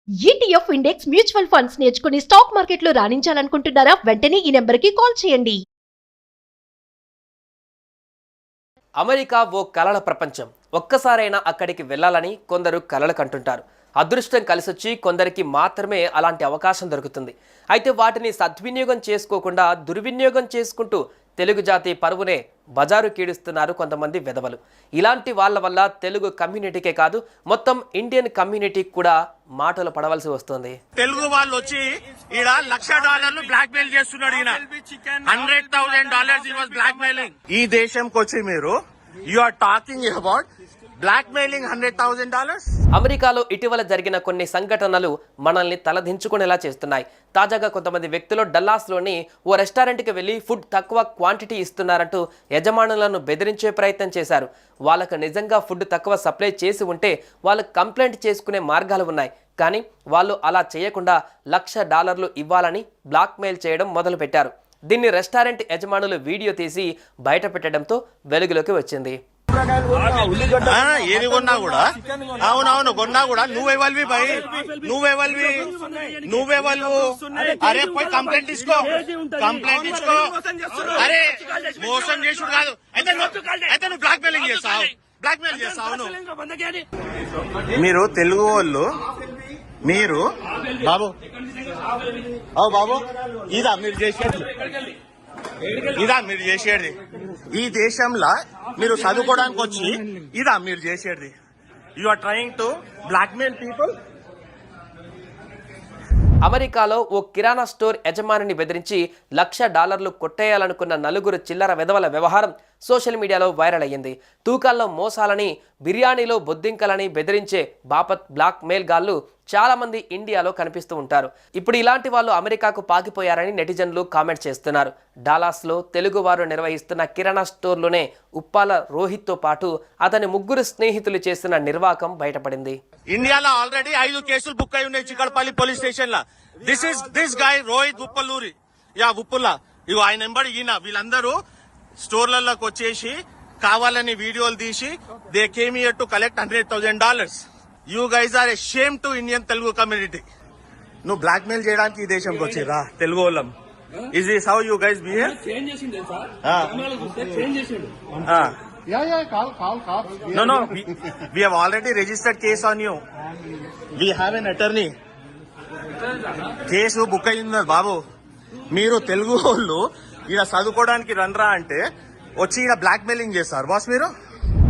ETF index mutual funds నేర్చుకుని stock మార్కెట్లో రాణించాలనుకుంటున్నారా? వెంటనే ఈ నెంబర్కి కాల్ చేయండి. అమెరికా ఓ కలల ప్రపంచం. ఒక్కసారైనా అక్కడికి వెళ్ళాలని కొందరు కలలు కంటుంటారు. అదృష్టం కలిసొచ్చి కొందరికి మాత్రమే అలాంటి అవకాశం దొరుకుతుంది. అయితే వాటిని సద్వినియోగం చేసుకోకుండా దుర్వినియోగం చేసుకుంటూ తెలుగు జాతి పరువునే బజారు కీడుస్తున్నారు కొంతమంది వెధవలు. ఇలాంటి వాళ్ళ వల్ల తెలుగు కమ్యూనిటీకే కాదు మొత్తం ఇండియన్ కమ్యూనిటీకి కూడా మాటలు పడవలసి వస్తుంది. తెలుగు వాళ్ళు వచ్చి ఈడ $1,00,000 బ్లాక్ మెయిల్ చేస్తున్నాడు. ఈయన $100,000 బ్లాక్ మెయిలింగ్. ఈ దేశంకి వచ్చి మీరు you are talking about blackmailing $100,000. అమెరికాలో ఇటీవల జరిగిన కొన్ని సంఘటనలు మనల్ని తలదించుకునేలా చేస్తున్నాయి. తాజాగా కొంతమంది వ్యక్తులు డల్లాస్లోని ఓ రెస్టారెంట్కి వెళ్లి ఫుడ్ తక్కువ క్వాంటిటీ ఇస్తున్నారంటూ యజమానులను బెదిరించే ప్రయత్నం చేశారు. వాళ్ళకు నిజంగా ఫుడ్ తక్కువ సప్లై చేసి ఉంటే వాళ్ళు కంప్లైంట్ చేసుకునే మార్గాలు ఉన్నాయి. కానీ వాళ్ళు అలా చేయకుండా $1,00,000 ఇవ్వాలని బ్లాక్మెయిల్ చేయడం మొదలుపెట్టారు. దీన్ని రెస్టారెంట్ యజమానులు వీడియో తీసి బయట పెట్టడంతో వెలుగులోకి వచ్చింది. ఏది కొన్నా కూడా అవునవును కొన్నా కూడా నువ్వెవల్వి భయ్ నువ్వెవల్వు అరే పోయి కంప్లైంట్ తీసుకో అరే మోసం చేసుడు కాదు అయితే నువ్వు బ్లాక్ మెయిలింగ్ చేస్తావు మీరు తెలుగు వాళ్ళు మీరు బాబు బాబు ఇదా మీరు చేసేది ఈ దేశంలో మీరు చదువుకోవడానికి వచ్చి ఇదా మీరు చేసేది you are trying to blackmail people. అమెరికాలో ఓ కిరాణా స్టోర్ యజమానిని బెదిరించి $1,00,000 కొట్టేయాలనుకున్న నలుగురు చిల్లర వెధవల వ్యవహారం సోషల్ మీడియాలో వైరల్ అయ్యింది. తూకాల్లో మోసాలని, బిర్యానీలో బొద్దింకలని బెదిరించే బాపత్ బ్లాక్ మెయిల్ గాళ్లు చాలా మంది ఇండియాలో కనిపిస్తూ ఉంటారు. ఇప్పుడు ఇలాంటి వాళ్ళు అమెరికాకు పాకిపోయారని నెటిజన్లు కామెంట్ చేస్తున్నారు. డాలాస్లో తెలుగు వారు నిర్వహిస్తున్న కిరాణా స్టోర్లోనే ఉప్పాల రోహిత్తో పాటు అతని ముగ్గురు స్నేహితులు చేసిన నిర్వాకం బయటపడింది. ఇండియాలో ఆల్రెడీ 5 కేసులు బుక్ అయి ఉన్నాయి చిక్కడపల్లి పోలీస్ స్టేషన్ లో. దిస్ గాయ్ రోహిత్ ఉప్పలూరి ఉప్పుల్లా ఇవి ఆయన నెంబర్ ఈయన వీళ్ళందరూ స్టోర్లలోకి వచ్చేసి కావాలని వీడియోలు తీసి they came here to collect $100,000. You guys are a shame to Indian Telugu community. నువ్వు బ్లాక్ మెయిల్ చేయడానికి ఈ దేశంకి వచ్చిరా తెలుగు వాళ్ళం. Is this how you guys behave? No, we have already registered case on you. We have an attorney. Case book అయింది బాబు. మీరు తెలుగు వాళ్ళు ఈడ చదువుకోవడానికి రండ్రా అంటే వచ్చి ఈడ బ్లాక్ మెయిలింగ్ చేస్తారు బాస్ మీరు.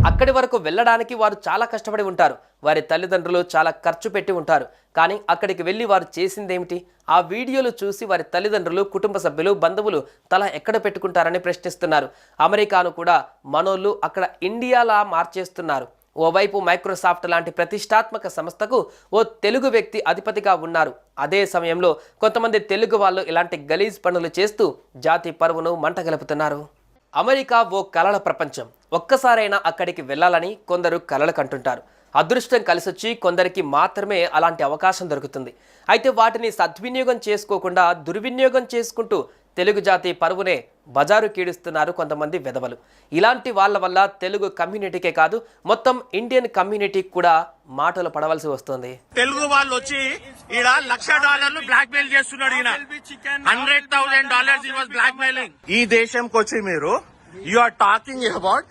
అక్కడి వరకు వెళ్ళడానికి వారు చాలా కష్టపడి ఉంటారు. వారి తల్లిదండ్రులు చాలా ఖర్చు పెట్టి ఉంటారు. కానీ అక్కడికి వెళ్ళి వారు చేసిందేమిటి? ఆ వీడియోలు చూసి వారి తల్లిదండ్రులు, కుటుంబ సభ్యులు, బంధువులు తల ఎక్కడ పెట్టుకుంటారని ప్రశ్నిస్తున్నారు. అమెరికాను కూడా మనోళ్ళు అక్కడ ఇండియాలా మార్చేస్తున్నారు. ఓవైపు మైక్రోసాఫ్ట్ లాంటి ప్రతిష్టాత్మక సంస్థకు ఓ తెలుగు వ్యక్తి అధిపతిగా ఉన్నారు. అదే సమయంలో కొంతమంది తెలుగు వాళ్ళు ఇలాంటి గలీజ్ పనులు చేస్తూ జాతి పరువును మంటగలుపుతున్నారు. అమెరికా ఓ కలల ప్రపంచం. ఒక్కసారైనా అక్కడికి వెళ్ళాలని కొందరు కలలు కంటుంటారు. అదృష్టం కలిసొచ్చి కొందరికి మాత్రమే అలాంటి అవకాశం దొరుకుతుంది. అయితే వాటిని సద్వినియోగం చేసుకోకుండా దుర్వినియోగం చేసుకుంటూ తెలుగు జాతి పరువునే బజారు కీడుస్తున్నారు కొంతమంది వెధవలు. ఇలాంటి వాళ్ళ వల్ల తెలుగు కమ్యూనిటీకే కాదు మొత్తం ఇండియన్ కమ్యూనిటీకి కూడా మాటలు పడవలసి వస్తుంది. తెలుగు వాళ్ళు వచ్చి ఈడ $1,00,000 బ్లాక్ మెయిల్ చేస్తున్నాడు. ఈయన $100,000 బ్లాక్ మెయిలింగ్. ఈ దేశంకి వచ్చి మీరు you are talking about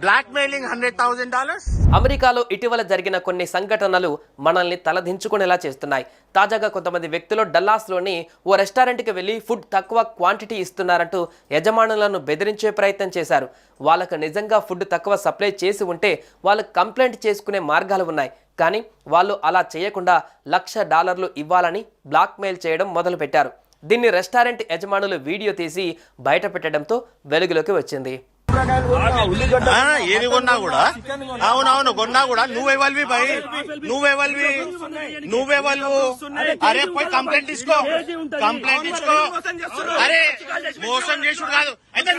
blackmailing $100,000. అమెరికాలో ఇటీవల జరిగిన కొన్ని సంఘటనలు మనల్ని తలదించుకునేలా చేస్తున్నాయి. తాజాగా కొంతమంది వ్యక్తులు డల్లాస్లోని ఓ రెస్టారెంట్కి వెళ్లి ఫుడ్ తక్కువ క్వాంటిటీ ఇస్తున్నారంటూ యజమానులను బెదిరించే ప్రయత్నం చేశారు. వాళ్ళకు నిజంగా ఫుడ్ తక్కువ సప్లై చేసి ఉంటే వాళ్ళు కంప్లైంట్ చేసుకునే మార్గాలు ఉన్నాయి. కానీ వాళ్ళు అలా చేయకుండా $1,00,000 ఇవ్వాలని బ్లాక్మెయిల్ చేయడం మొదలుపెట్టారు. దీన్ని రెస్టారెంట్ యజమానులు వీడియో తీసి బయట పెట్టడంతో వెలుగులోకి వచ్చింది. ఏది కొన్నా కూడా అవునవును కొన్నా కూడా నువ్వెవల్వి భయ్ నువ్వెవల్వు అరే పోయి కంప్లైంట్ తీసుకో అరే మోసం చేసుడు కాదు అయితే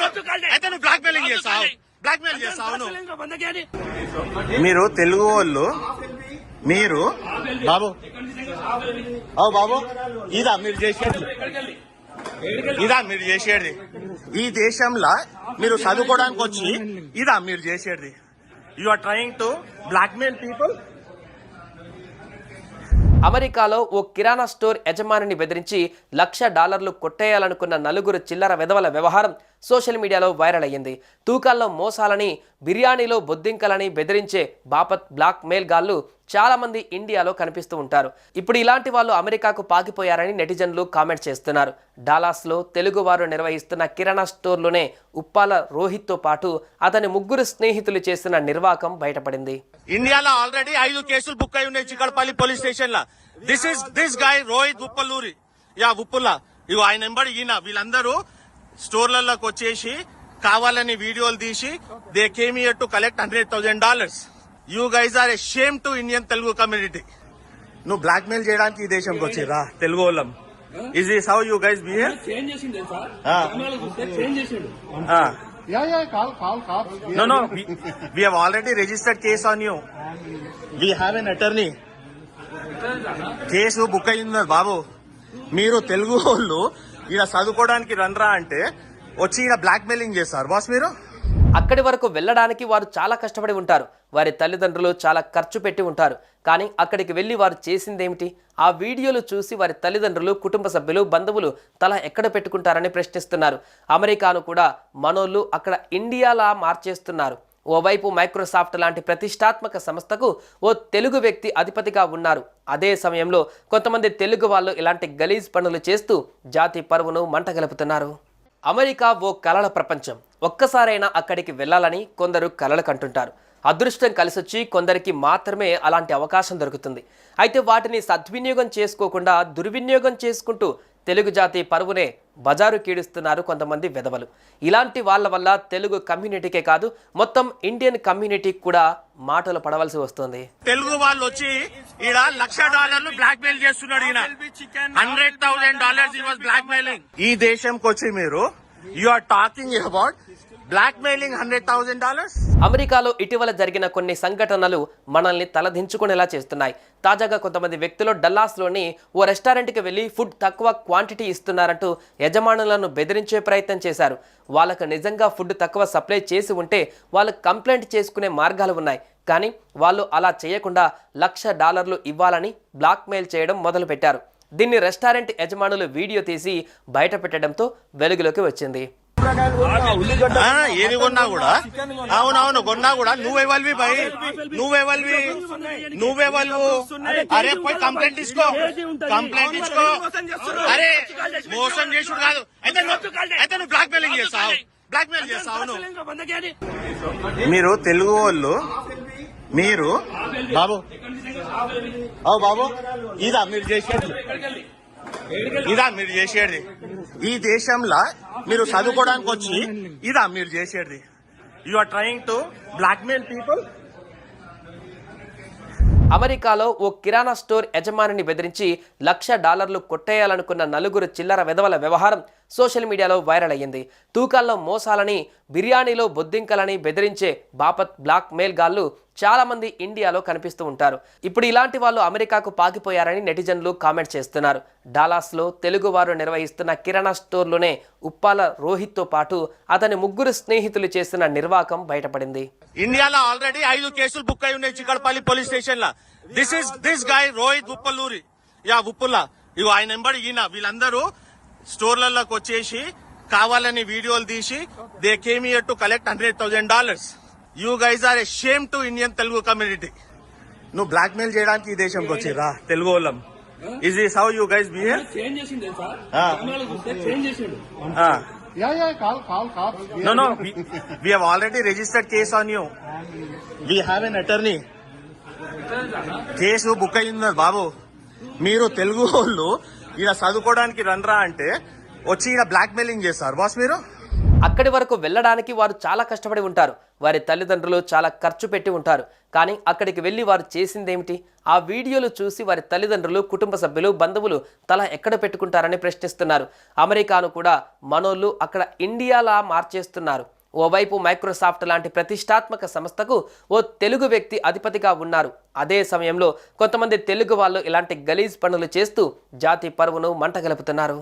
నువ్వు బ్లాక్ మెయిలింగ్ చేస్తావు మీరు తెలుగు వాళ్ళు మీరు బాబు ఇదా మీరు చేసేది ఈ దేశంలో మీరు చదువుకోవడానికి వచ్చి ఇదా మీరు చేసేది you are trying to blackmail people. అమెరికాలో ఓ కిరాణా స్టోర్ యజమానిని బెదిరించి $1,00,000 కొట్టేయాలనుకున్న నలుగురు చిల్లర వెధవల వ్యవహారం సోషల్ మీడియాలో వైరల్ అయ్యింది. తూకాల్లో మోసాలని, బిర్యానీలో బొద్దింకలని బెదిరించే బాపత్ బ్లాక్ మెయిల్ గాళ్ళు చాలా మంది ఇండియాలో కనిపిస్తూ ఉంటారు. ఇప్పుడు ఇలాంటి వాళ్ళు అమెరికాకు పాకిపోయారని నెటిజన్లు కామెంట్ చేస్తున్నారు. డాలాస్లో తెలుగువారు నిర్వహిస్తున్న కిరాణా స్టోర్లోనే ఉప్పాల రోహిత్తో పాటు అతని ముగ్గురు స్నేహితులు చేసిన నిర్వాకం బయటపడింది. ఇండియాలో ఆల్రెడీ 5 కేసులు బుక్ అయి ఉన్నాయి చిక్కడపల్లి పోలీస్ స్టేషన్ లా. దిస్ గాయ్ రోహిత్ ఉప్పలూరి, ఉప్పుల్లా. ఇగో ఆయన నెంబర్ ఈయన. వీళ్ళందరూ స్టోర్లలోకి వచ్చేసి కావాలని వీడియోలు తీసి they came here to collect $100,000. You guys are a shame to Indian Telugu community. నువ్వు బ్లాక్ మెయిల్ చేయడానికి ఈ దేశంకి వచ్చిరా తెలుగు వాళ్ళం. Is this how you guys behave? No, we have already registered case on you. We have an attorney. Case book అయింది బాబు. మీరు తెలుగు వాళ్ళు ఇలా చదువుకోవడానికి రండ్రా అంటే వచ్చి ఇలా బ్లాక్ మెయిలింగ్ చేస్తారు బాస్ మీరు. అక్కడి వరకు వెళ్ళడానికి వారు చాలా కష్టపడి ఉంటారు. వారి తల్లిదండ్రులు చాలా ఖర్చు పెట్టి ఉంటారు. కానీ అక్కడికి వెళ్ళి వారు చేసిందేమిటి? ఆ వీడియోలు చూసి వారి తల్లిదండ్రులు, కుటుంబ సభ్యులు, బంధువులు తల ఎక్కడ పెట్టుకుంటారని ప్రశ్నిస్తున్నారు. అమెరికాను కూడా మనోళ్ళు అక్కడ ఇండియాలా మార్చేస్తున్నారు. ఓవైపు మైక్రోసాఫ్ట్ లాంటి ప్రతిష్టాత్మక సంస్థకు ఓ తెలుగు వ్యక్తి అధిపతిగా ఉన్నారు. అదే సమయంలో కొంతమంది తెలుగు వాళ్ళు ఇలాంటి గలీజ్ పనులు చేస్తూ జాతి పరువును మంటగలుపుతున్నారు. అమెరికా ఓ కలల ప్రపంచం. ఒక్కసారైనా అక్కడికి వెళ్ళాలని కొందరు కలలు కంటుంటారు. అదృష్టం కలిసొచ్చి కొందరికి మాత్రమే అలాంటి అవకాశం దొరుకుతుంది. అయితే వాటిని సద్వినియోగం చేసుకోకుండా దుర్వినియోగం చేసుకుంటూ తెలుగు జాతి పరువునే బజారు కీడుస్తున్నారు కొంతమంది వెధవలు. ఇలాంటి వాళ్ళ వల్ల తెలుగు కమ్యూనిటీకే కాదు మొత్తం ఇండియన్ కమ్యూనిటీకి కూడా మాటలు పడవలసి వస్తుంది. తెలుగు వాళ్ళు వచ్చి ఈడ $1,00,000 బ్లాక్ మెయిల్ చేస్తున్నాడు. ఈయన $100,000 బ్లాక్ మెయిలింగ్. ఈ దేశంకి వచ్చి మీరు you are talking about blackmailing $100,000. అమెరికాలో ఇటీవల జరిగిన కొన్ని సంఘటనలు మనల్ని తలదించుకునేలా చేస్తున్నాయి. తాజాగా కొంతమంది వ్యక్తులు డల్లాస్లోని ఓ రెస్టారెంట్కి వెళ్ళి ఫుడ్ తక్కువ క్వాంటిటీ ఇస్తున్నారంటూ యజమానులను బెదిరించే ప్రయత్నం చేశారు. వాళ్ళకు నిజంగా ఫుడ్ తక్కువ సప్లై చేసి ఉంటే వాళ్ళు కంప్లైంట్ చేసుకునే మార్గాలు ఉన్నాయి. కానీ వాళ్ళు అలా చేయకుండా $1,00,000 ఇవ్వాలని బ్లాక్మెయిల్ చేయడం మొదలుపెట్టారు. దీన్ని రెస్టారెంట్ యజమానులు వీడియో తీసి బయట పెట్టడంతో వెలుగులోకి వచ్చింది. ఏది కొన్నా కూడా అవునవును కొన్నా కూడా నువ్వెవల్వి భయ్, నువ్వెవల్వు. అరే పోయి కంప్లైంట్ ఇచ్చుకో. అరే మోసం చేసుడు కాదు. అయితే నువ్వు బ్లాక్ మెయిలింగ్ చేస్తావు. మీరు తెలుగు వాళ్ళు మీరు బాబు బాబు ఇదా మీరు చేసేది ఈ దేశంలో మీరు చదువుకోవడానికి వచ్చి ఇదా మీరు చేసేది. You are trying to blackmail people. అమెరికాలో ఓ కిరాణా స్టోర్ యజమానిని బెదిరించి $1,00,000 కొట్టేయాలనుకున్న నలుగురు చిల్లర వెధవల వ్యవహారం సోషల్ మీడియాలో వైరల్ అయ్యింది. తూకాల్లో మోసాలని, బిర్యానీలో బొద్దింకలని బెదిరించే బాపత్ బ్లాక్ మెయిల్ గాళ్ళు చాలా మంది ఇండియాలో కనిపిస్తూ ఉంటారు. ఇప్పుడు ఇలాంటి వాళ్ళు అమెరికాకు పాకిపోయారని నెటిజన్లు కామెంట్ చేస్తున్నారు. డాలాస్లో తెలుగువారు నిర్వహిస్తున్న కిరాణా స్టోర్లోనే ఉప్పాల రోహిత్తో పాటు అతని ముగ్గురు స్నేహితులు చేసిన నిర్వాకం బయటపడింది. ఇండియాలో ఆల్రెడీ 5 కేసులు బుక్ అయి ఉన్నాయి చిక్కడపల్లి పోలీస్ స్టేషన్ లా. దిస్ గాయ్ రోహిత్ ఉప్పలూరి, ఉప్పుల్లా. ఇగో ఆయన నెంబర్ ఈయన. వీళ్ళందరూ స్టోర్లలోకి వచ్చేసి కావాలని వీడియోలు తీసి they came here to collect $100,000. You guys are a shame to Indian Telugu community. నువ్వు బ్లాక్ మెయిల్ చేయడానికి ఈ దేశంకి వచ్చిరా తెలుగు వాళ్ళం. Is this how you guys behave? No, we have already registered case on you. We have an attorney. Case book అయింది బాబు. మీరు తెలుగు వాళ్ళు ఇలా చదువుకోవడానికి రండ్రా అంటే వచ్చి ఇలా బ్లాక్ మెయిలింగ్ చేస్తారు బాస్ మీరు. అక్కడి వరకు వెళ్ళడానికి వారు చాలా కష్టపడి ఉంటారు. వారి తల్లిదండ్రులు చాలా ఖర్చు పెట్టి ఉంటారు. కానీ అక్కడికి వెళ్ళి వారు చేసిందేమిటి? ఆ వీడియోలు చూసి వారి తల్లిదండ్రులు, కుటుంబ సభ్యులు, బంధువులు తల ఎక్కడ పెట్టుకుంటారని ప్రశ్నిస్తున్నారు. అమెరికాను కూడా మనోళ్ళు అక్కడ ఇండియాలా మార్చేస్తున్నారు. ఓవైపు మైక్రోసాఫ్ట్ లాంటి ప్రతిష్టాత్మక సంస్థకు ఓ తెలుగు వ్యక్తి అధిపతిగా ఉన్నారు. అదే సమయంలో కొంతమంది తెలుగు వాళ్ళు ఇలాంటి గలీజ్ పనులు చేస్తూ జాతి పరువును మంటగలుపుతున్నారు.